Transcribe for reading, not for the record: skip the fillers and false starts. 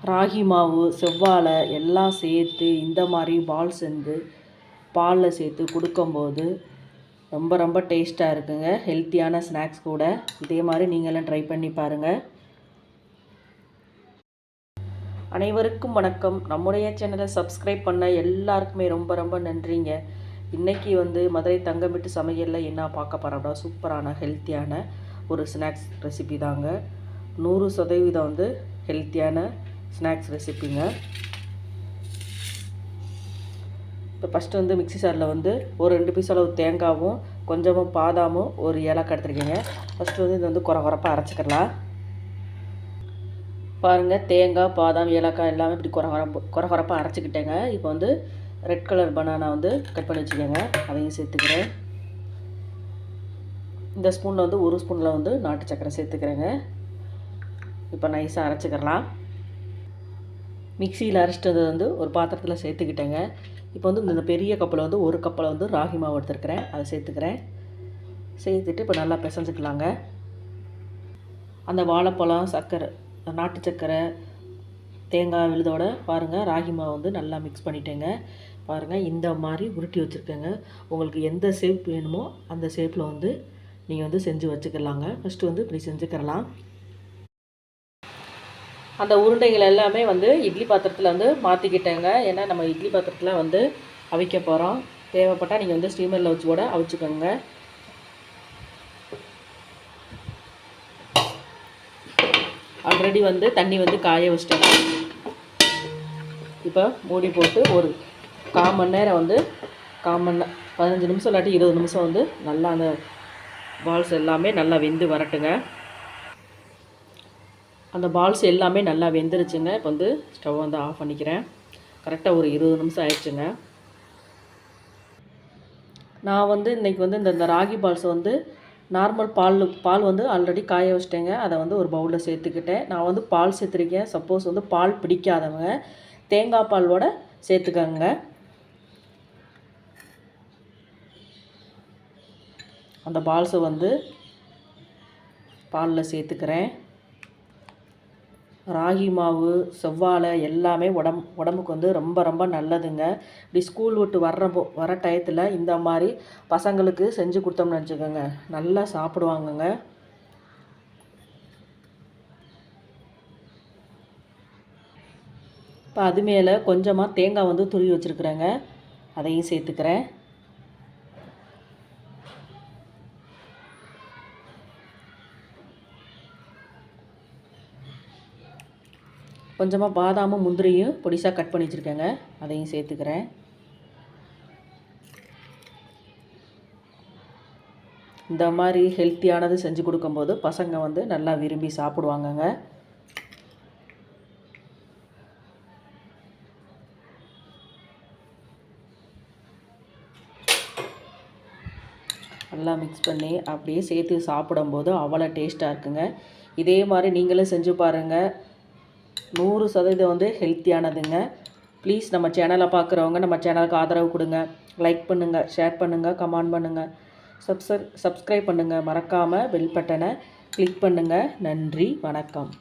ராகி மாவு, செவ்வாழை எல்லாம் சேர்த்து இந்த மாதிரி பால் செஞ்சு பாலில் சேர்த்து கொடுக்கும்போது ரொம்ப ரொம்ப டேஸ்ட்டாக இருக்குங்க. ஹெல்த்தியான ஸ்நாக்ஸ் கூட. இதே மாதிரி நீங்களும் ட்ரை பண்ணி பாருங்கள். அனைவருக்கும் வணக்கம். நம்முடைய சேனலை சப்ஸ்கிரைப் பண்ண எல்லாருக்குமே ரொம்ப ரொம்ப நன்றிங்க. இன்றைக்கி மதுரை தங்கமிட்டு சமையலில் என்ன பார்க்க போகிறோம்னா சூப்பரான ஹெல்த்தியான ஒரு ஸ்நாக்ஸ் ரெசிபி தாங்க. 100% ஹெல்த்தியான ஸ்நாக்ஸ் ரெசிப்பிங்க. இப்போ ஃபஸ்ட்டு மிக்ஸி சாரில் ஒரு 2 பீஸ் அளவு தேங்காவும் கொஞ்சமாக பாதாமும் ஒரு ஏலக்காய் எடுத்துருக்கீங்க. ஃபஸ்ட்டு இது குறப்பாக அரைச்சிக்கலாம். பாருங்கள், தேங்காய், பாதாம், ஏலக்காய் எல்லாமே இப்படி குறப்பாக அரைச்சிக்கிட்டேங்க. இப்போ ரெட் கலர் பனானா கட் பண்ணி வச்சுக்கோங்க. அதையும் சேர்த்துக்கிறேன். இந்த ஸ்பூனில் ஒரு ஸ்பூனில் நாட்டு சக்கரை சேர்த்துக்கிறேங்க. இப்போ நைஸாக அரைச்சிக்கிறலாம். மிக்சியில் அரைச்சிட்டு ஒரு பாத்திரத்தில் சேர்த்துக்கிட்டேங்க. இப்போ இந்த பெரிய கப்பில் ஒரு கப்பில் ராகி மாவு எடுத்துருக்கிறேன். அதை சேர்த்துக்கிறேன். சேர்த்துட்டு இப்போ நல்லா பிசைஞ்சிக்கலாங்க. அந்த வாழைப்பழம், சர்க்கரை, நாட்டு சர்க்கரை, தேங்காய் விழுதோட பாருங்கள் ராகி மாவு நல்லா மிக்ஸ் பண்ணிட்டேங்க. பாருங்கள், இந்த மாதிரி உருட்டி வச்சுருக்கேங்க. உங்களுக்கு எந்த ஷேப் வேணுமோ அந்த ஷேப்பில் நீங்கள் செஞ்சு வச்சுக்கலாங்க. ஃபஸ்ட்டு இப்படி செஞ்சுக்கிறலாம். அந்த உருண்டைகள் எல்லாமே இட்லி பாத்திரத்தில் மாற்றிக்கிட்டேங்க. ஏன்னா நம்ம இட்லி பாத்திரத்தில் அவிக்க போகிறோம். தேவைப்பட்டால் நீங்கள் ஸ்டீமரில் வச்சு கூட அவிச்சுக்கோங்க. ஆல்ரெடி தண்ணி காய வச்சிட்டேங்க. இப்போ மூடி போட்டு ஒரு 1/4 மணி நேரம் 15 நிமிஷம் இல்லாட்டி 20 நிமிஷம் நல்லா அந்த பால்ஸ் எல்லாமே நல்லா வெந்து வரட்டுங்க. அந்த பால்ஸ் எல்லாமே நல்லா வெந்துருச்சுங்க. இப்போ ஸ்டவ் ஆஃப் பண்ணிக்கிறேன். கரெக்டாக ஒரு 20 நிமிஷம் ஆயிடுச்சுங்க. நான் இன்றைக்கி இந்த ragi balls normal ball already காய வச்சிட்டேங்க. அதை ஒரு பவுலில் சேர்த்துக்கிட்டேன். நான் பால் சேர்த்துருக்கேன். சப்போஸ் பால் பிடிக்காதவங்க தேங்காய் பாலோட சேர்த்துக்கோங்க. அந்த பால்ஸை பாலில் சேர்த்துக்கிறேன். ராகி மாவு, செவ்வாழை எல்லாமே உடம்புக்கு ரொம்ப ரொம்ப நல்லதுங்க. இப்படி ஸ்கூல் விட்டு வர டயத்தில் இந்த மாதிரி பசங்களுக்கு செஞ்சு கொடுத்தோம்னு வச்சுக்கோங்க, நல்லா சாப்பிடுவாங்கங்க. இப்போ அது மேலே கொஞ்சமாக தேங்காய் துருவி வச்சுருக்குறேங்க. அதையும் சேர்த்துக்கிறேன். கொஞ்சமாக பாதாமும் முந்திரியும் பொடிசாக கட் பண்ணி வச்சுருக்கேங்க. அதையும் சேர்த்துக்கிறேன். இந்த மாதிரி ஹெல்த்தியானது செஞ்சு கொடுக்கும்போது பசங்க நல்லா விரும்பி சாப்பிடுவாங்கங்க. நல்லா மிக்ஸ் பண்ணி அப்படியே சேர்த்து சாப்பிடும்போது அவ்வளோ டேஸ்ட்டாக இருக்குங்க. இதே மாதிரி நீங்களும் செஞ்சு பாருங்கள். 100% ஹெல்த்தியானதுங்க. ப்ளீஸ் நம்ம சேனலை பார்க்குறவங்க நம்ம சேனலுக்கு ஆதரவு கொடுங்க. லைக் பண்ணுங்கள், ஷேர் பண்ணுங்கள், கமெண்ட் பண்ணுங்கள், சப்ஸ்கிரைப் பண்ணுங்கள். மறக்காமல் பெல் பட்டனை கிளிக் பண்ணுங்கள். நன்றி, வணக்கம்.